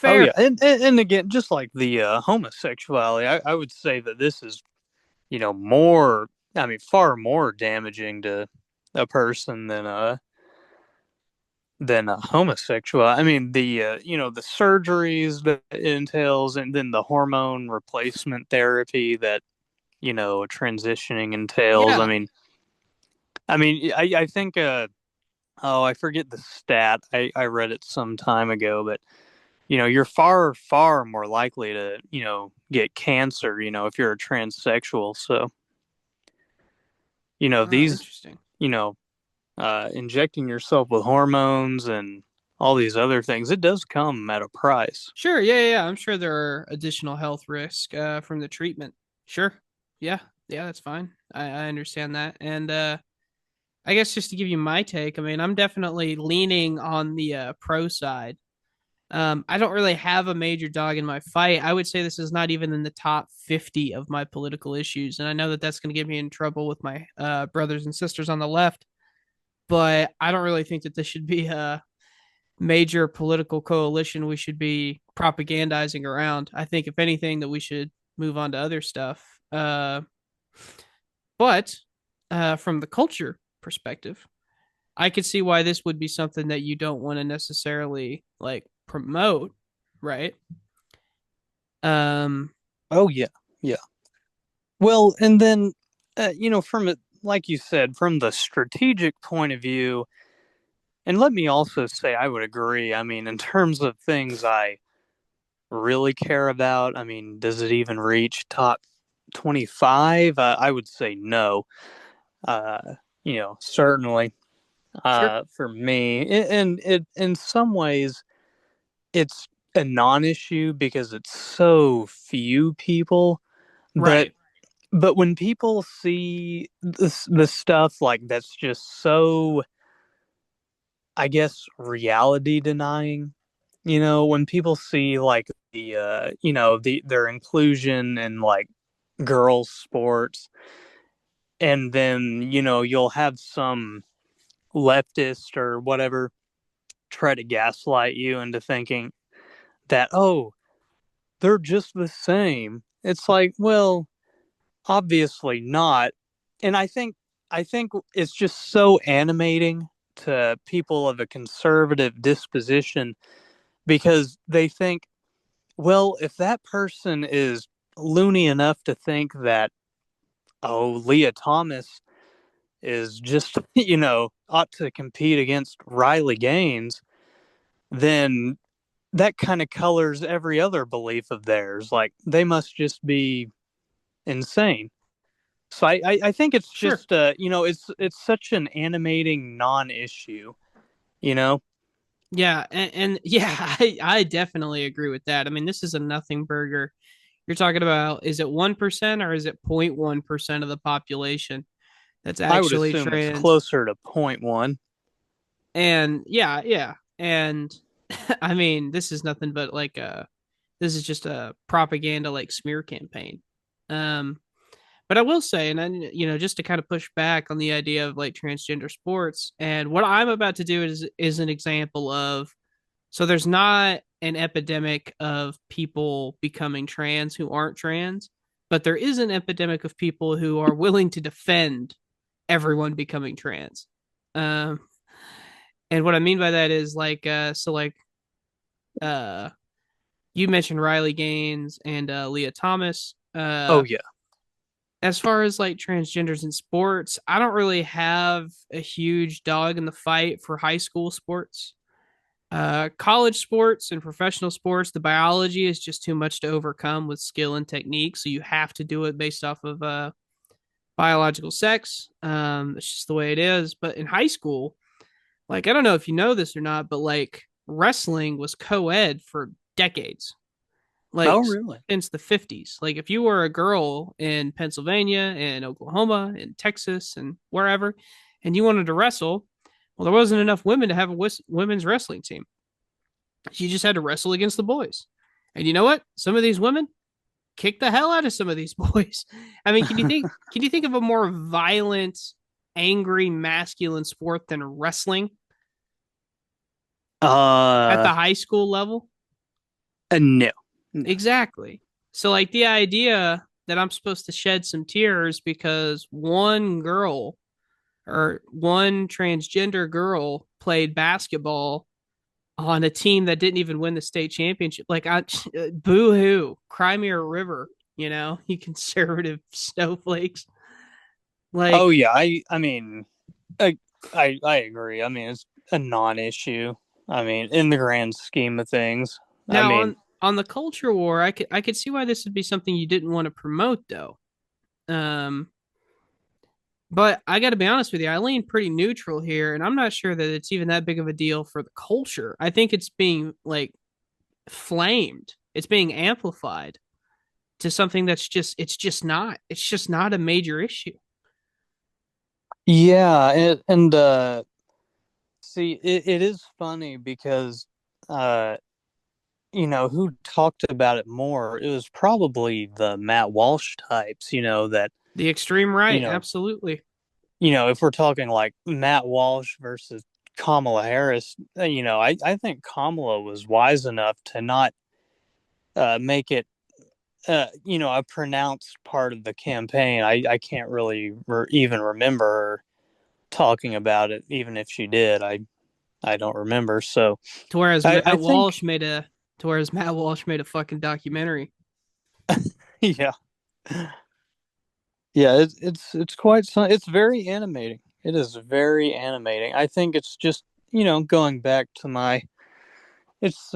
Oh yeah, fair. and again, just like the homosexuality, I would say that this is more. I mean, far more damaging to a person than a homosexual. I mean, the surgeries that it entails, and then the hormone replacement therapy that transitioning entails. Yeah, I think oh, I forget the stat. I read it some time ago, but you're far far more likely to get cancer. If you're a transsexual. So these interesting. you know injecting yourself with hormones and all these other things, it does come at a price. Sure, yeah. I'm sure there are additional health risks from the treatment. Sure. Yeah, yeah, that's fine. I understand that. And I guess just to give you my take, I mean, I'm definitely leaning on the pro side. I don't really have a major dog in my fight. I would say this is not even in the top 50 of my political issues. And I know that that's going to get me in trouble with my brothers and sisters on the left, but I don't really think that this should be a major political coalition we should be propagandizing around. I think, if anything, that we should move on to other stuff. But from the culture perspective, I could see why this would be something that you don't want to necessarily like promote, right? Um, Oh yeah, yeah. Well, and then from it, like you said, from the strategic point of view, and let me also say I would agree. I mean, in terms of things I really care about, I mean, does it even reach top 25? I would say no. Certainly sure. for me, and it in some ways it's a non-issue because it's so few people, but Right. when people see the stuff like that's just so, I guess, reality denying, when people see like their inclusion in like girls sports, and then you'll have some leftist or whatever try to gaslight you into thinking that, oh, they're just the same. It's like, well, obviously not. And I think it's just so animating to people of a conservative disposition because they think, well, if that person is loony enough to think that, oh, Leah Thomas is just, ought to compete against Riley Gaines, then that kind of colors every other belief of theirs. Like they must just be insane. So I think it's Sure. just it's such an animating non-issue, you know. Yeah, and yeah, I definitely agree with that. I mean, this is a nothing burger. You're talking about, is it 1% or is it 0.1% of the population? that's I would actually assume it's trans. closer to point one. And yeah, yeah. And I mean, this is nothing but like this is just a propaganda like smear campaign. Um but I will say, and then just to kind of push back on the idea of like transgender sports, and what I'm about to do is an example of, so there's not an epidemic of people becoming trans who aren't trans, but there is an epidemic of people who are willing to defend everyone becoming trans. Um, and what I mean by that is like, uh, you mentioned Riley Gaines and Leah Thomas. Oh yeah. As far as like transgenders in sports, I don't really have a huge dog in the fight for high school sports. College sports and professional sports, the biology is just too much to overcome with skill and technique. So you have to do it based off of biological sex. It's just the way it is. But in high school, like, I don't know if you know this or not, but like wrestling was co ed for decades, Oh like really? since the 50s. Like, if you were a girl in Pennsylvania and Oklahoma and Texas and wherever, and you wanted to wrestle, well, there wasn't enough women to have a women's wrestling team. You just had to wrestle against the boys. And you know what? Some of these women kick the hell out of some of these boys. I mean, can you think of a more violent, angry, masculine sport than wrestling at Uh, the high school level? no. No. Exactly. So like the idea that I'm supposed to shed some tears because one girl or one transgender girl played basketball on a team that didn't even win the state championship. Like, boo hoo, cry me a river, you conservative snowflakes. Oh Like, yeah. I mean, I agree. I mean, it's a non-issue. I mean, in the grand scheme of things. I now mean, on the culture war, I could see why this would be something you didn't want to promote though. Um, but I got to be honest with you, I lean pretty neutral here, and I'm not sure that it's even that big of a deal for the culture. I think it's being like flamed. It's being amplified to something that's it's just not a major issue. yeah, and see, it is funny because uh, who talked about it more? It was probably the Matt Walsh types. That The extreme you right, know, absolutely. if we're talking like Matt Walsh versus Kamala Harris, I think Kamala was wise enough to not make it a pronounced part of the campaign. I can't really even remember her talking about it, even if she did. I don't remember. So To whereas I Matt think, Walsh made a to whereas Matt Walsh made a fucking documentary. yeah, yeah, it's quite it's very animating. It is very animating. I think it's just going back to my it's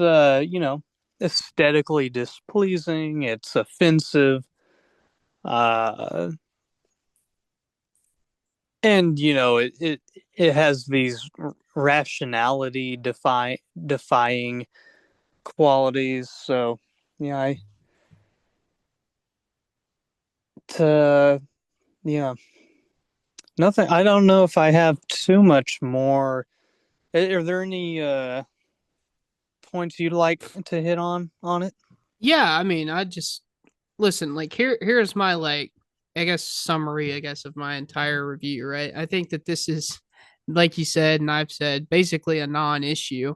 aesthetically displeasing. It's offensive. Uh, and it has these rationality defying qualities. So yeah, to yeah, nothing. I don't know if I have too much more. Are there any points you'd like to hit on it? Yeah, I mean, I just listen, like here's my like I guess summary, I guess, of my entire review, right? I think that this is, like you said and I've said, basically a non-issue.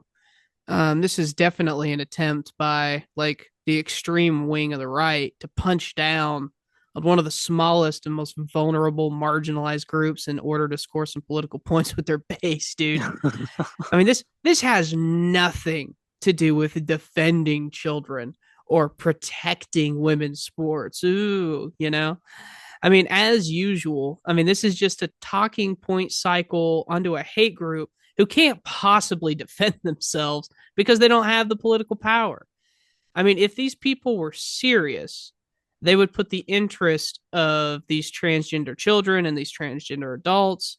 This is definitely an attempt by like the extreme wing of the right to punch down on one of the smallest and most vulnerable, marginalized groups in order to score some political points with their base, dude. I mean, this has nothing to do with defending children or protecting women's sports. Ooh, I mean, as usual, I mean, this is just a talking point cycle onto a hate group who can't possibly defend themselves because they don't have the political power. I mean, if these people were serious, they would put the interest of these transgender children and these transgender adults.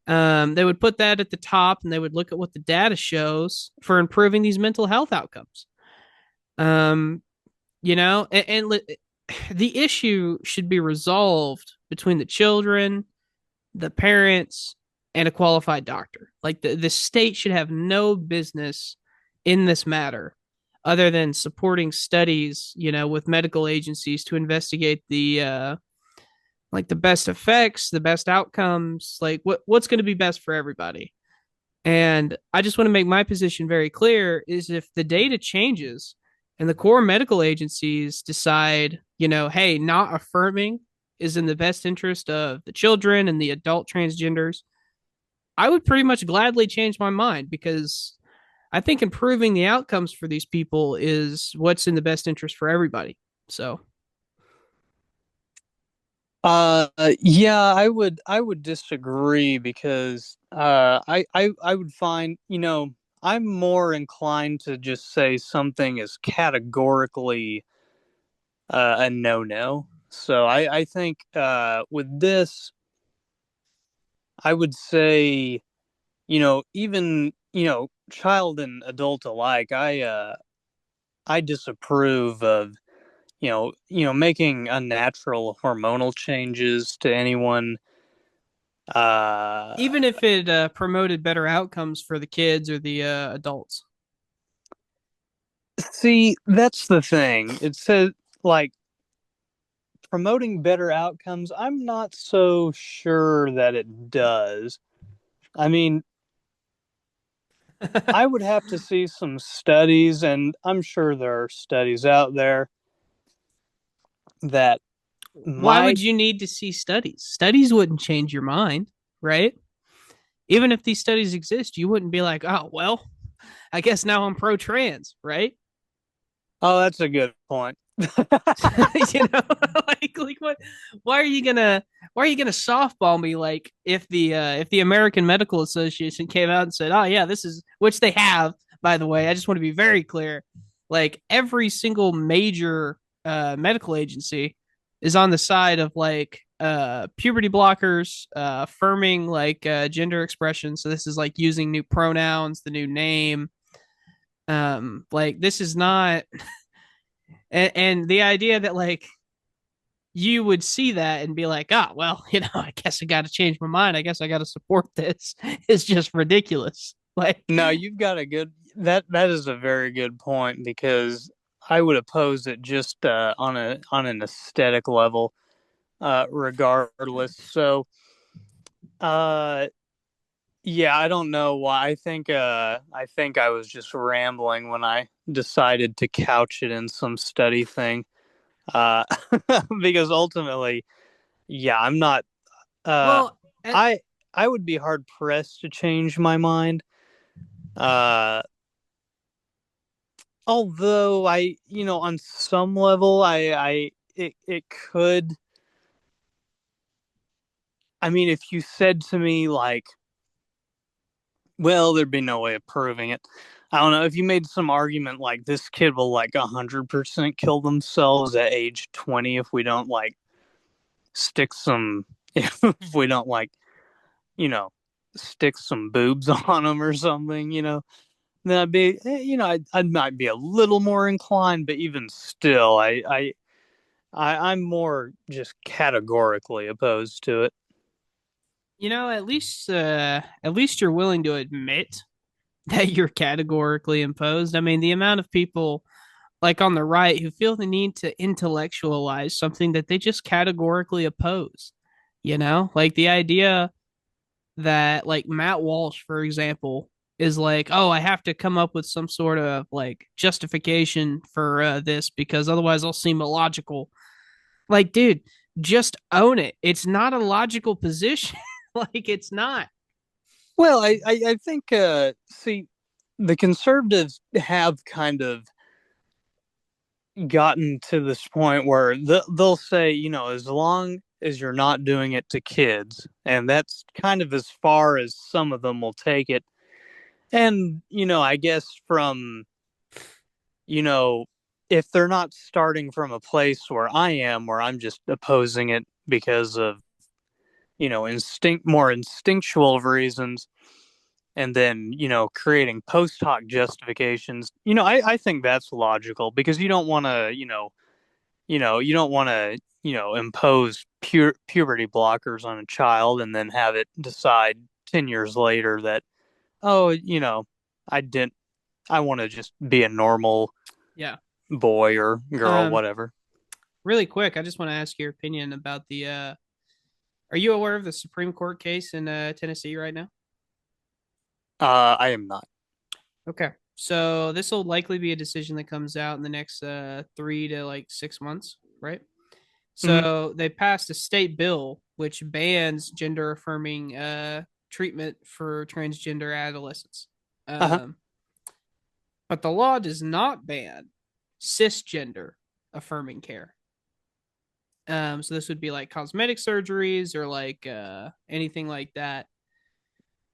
They would put that at the top, and they would look at what the data shows for improving these mental health outcomes. Um, and the issue should be resolved between the children the parents, and a qualified doctor. Like the state should have no business in this matter other than supporting studies, with medical agencies to investigate the best effects, the best outcomes, like what's going to be best for everybody. And I just want to make my position very clear is if the data changes and the core medical agencies decide, hey, not affirming is in the best interest of the children and the adult transgenders, I would pretty much gladly change my mind because I think improving the outcomes for these people is what's in the best interest for everybody. So, Yeah, I would disagree because I would find, I'm more inclined to just say something is categorically a no-no. So I think with this, I would say, even, child and adult alike, I disapprove of, making unnatural hormonal changes to anyone. Uh, even if it promoted better outcomes for the kids or the adults. See, that's the thing. It says, like, promoting better outcomes. I'm not so sure that it does. I mean, I would have to see some studies, and I'm sure there are studies out there that Why would might. you need to see studies? Studies wouldn't change your mind, right? Even if these studies exist, you wouldn't be like, oh, well, I guess now I'm pro trans, right? Oh, that's a good point. you know, like what? Why are you gonna softball me? Like if the American Medical Association came out and said, oh yeah, this is which they have, by the way. I just want to be very clear. Like every single major medical agency is on the side of like puberty blockers, affirming like gender expression. So this is like using new pronouns, the new name. Like this is not and the idea that like you would see that and be like, oh, well, I guess I got to change my mind. I guess I got to support this. It's just ridiculous. Like, No, you've got a good that is a very good point because I would oppose it just on an aesthetic level, regardless. So, uh, yeah, I don't know why. I think I was just rambling when I decided to couch it in some study thing. Uh, because ultimately, yeah, I'm not. Uh, well, I I would be hard pressed to change my mind. Uh, Although on some level, it could. I mean, if you said to me like, well, there'd be no way of proving it. I don't know if you made some argument like this kid will like 100% kill themselves at age 20 if we don't like stick some if we don't like you know stick some boobs on them or something. Then I'd be I might be a little more inclined, but even still, I'm more just categorically opposed to it. at least you're willing to admit that you're categorically imposed. I mean, the amount of people like on the right who feel the need to intellectualize something that they just categorically oppose. Like the idea that like Matt Walsh, for example, is like, oh, I have to come up with some sort of like justification for this because otherwise I'll seem illogical. Like, dude, just own it. It's not a logical position. Like, it's not. Well, I think see, the conservatives have kind of gotten to this point where they'll say, as long as you're not doing it to kids, and that's kind of as far as some of them will take it. And I guess from you know, if they're not starting from a place where I am, where I'm just opposing it because of, more instinctual reasons, and then, creating post hoc justifications, I think that's logical because you don't want to, you don't want to, impose puberty blockers on a child and then have it decide 10 years later that, oh, I didn't, I want to just be a normal Yeah. boy or girl, Um, whatever. Really quick, I just want to ask your opinion about the. Are you aware of the Supreme Court case in Tennessee right now? I am not. Okay, so this will likely be a decision that comes out in the next 3 to 6 months, right? Mhm. So they passed a state bill which bans gender affirming treatment for transgender adolescents. Uh-huh. Um, but the law does not ban cisgender affirming care. So this would be like cosmetic surgeries or like anything like that.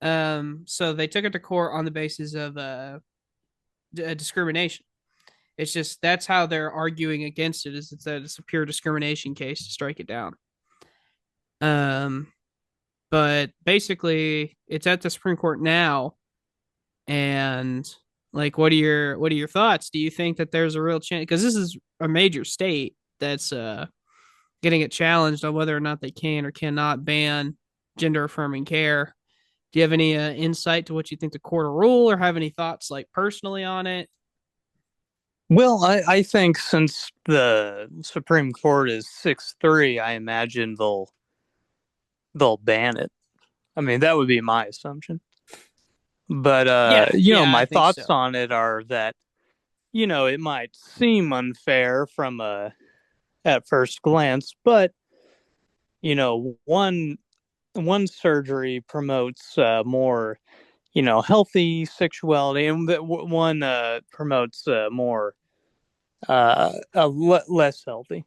So they took it to court on the basis of discrimination. It's just that's how they're arguing against it, is it's that it's a pure discrimination case to strike it down. Um, but basically, it's at the Supreme Court now, and like, what are your thoughts? Do you think that there's a real chance? Because this is a major state that's getting it challenged on whether or not they can or cannot ban gender affirming care. Do you have any insight to what you think the court will rule, or have any thoughts like personally on it? Well, I think since the Supreme Court is 6-3, I imagine they'll ban it. I mean, that would be my assumption. But Yeah, yeah, I my think thoughts so. on it are that, it might seem unfair from a at first glance, but one surgery promotes more, healthy sexuality, and one promotes more less healthy.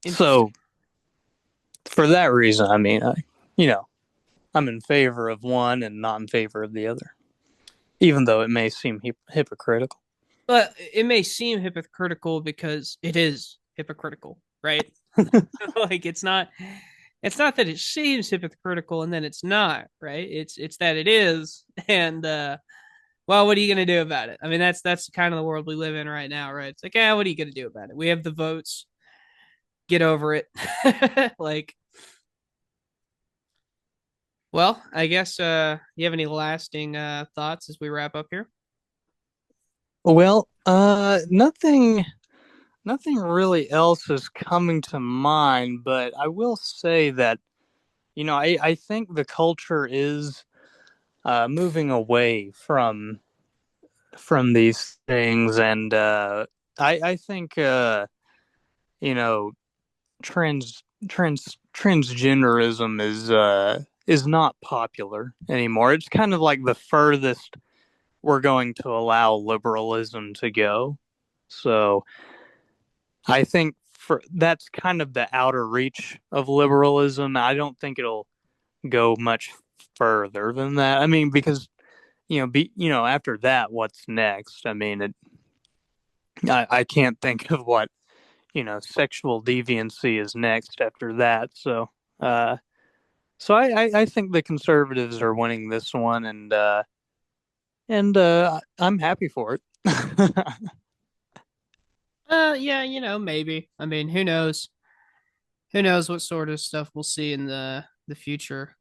So Interesting. for that reason, I mean, you know, I'm in favor of one and not in favor of the other, even though it may seem hypocritical. But it may seem hypocritical because it is hypocritical, right? Like it's not that it seems hypocritical and then it's not, right? It's that it is, and well, what are you gonna do about it? I mean, that's kind of the world we live in right now, right? It's like, what are you gonna do about it? We have the votes. Get over it. Like, well, I guess you have any lasting thoughts as we wrap up here? Well, nothing really else is coming to mind, but I will say that, I think the culture is moving away from these things, and I think you know transgenderism is not popular anymore. It's kind of like the furthest we're going to allow liberalism to go. So I think for that's kind of the outer reach of liberalism. I don't think it'll go much further than that. I mean, because after that, what's next? I mean, I can't think of what sexual deviancy is next after that. Uh, so I think the conservatives are winning this one, and I'm happy for it. Yeah, maybe. I mean, who knows? Who knows what sort of stuff we'll see in the future?